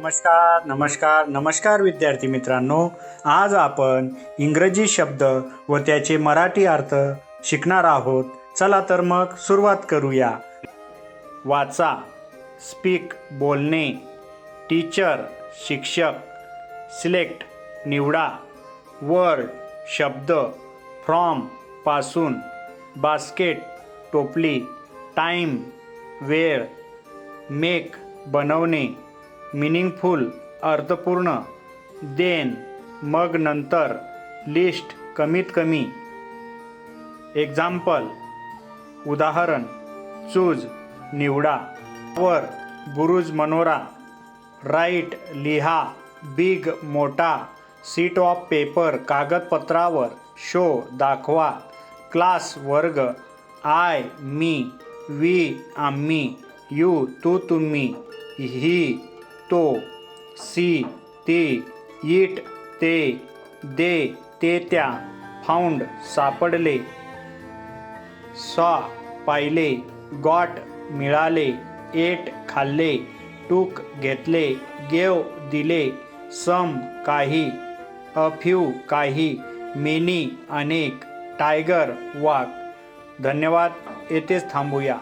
नमस्कार नमस्कार नमस्कार विद्यार्थी मित्रांनो, आज आपण इंग्रजी शब्द व त्याचे मराठी अर्थ शिकणार आहोत. चला तर मग सुरुवात करूया. वाचा, स्पीक बोलणे, टीचर शिक्षक, सिलेक्ट निवडा, वर्ड शब्द, फ्रॉम पासून, बास्केट टोपली, टाइम वेळ, मेक बनवणे, मीनिंगफुल अर्थपूर्ण, देन मग नंतर, लिस्ट कमीत कमी. एक्झाम्पल उदाहरण, चूज निवडा, वर बुरुज मनोरा, राईट लिहा, बिग मोठा, सीट ऑफ पेपर कागदपत्रावर, शो दाखवा, क्लास वर्ग, आय मी, वी आम्ही, यू तू तुम्ही, ही तो, सी ती, इट ते, दे ते त्या, फाउंड सापडले, सॉ पाहिले, गॉट मिळाले, एट खाल्ले, टूक घेतले, गेव दिले, सम काही, अ फ्यू काही, मेनी अनेक, टायगर वाघ. धन्यवाद. येथेच थांबूया.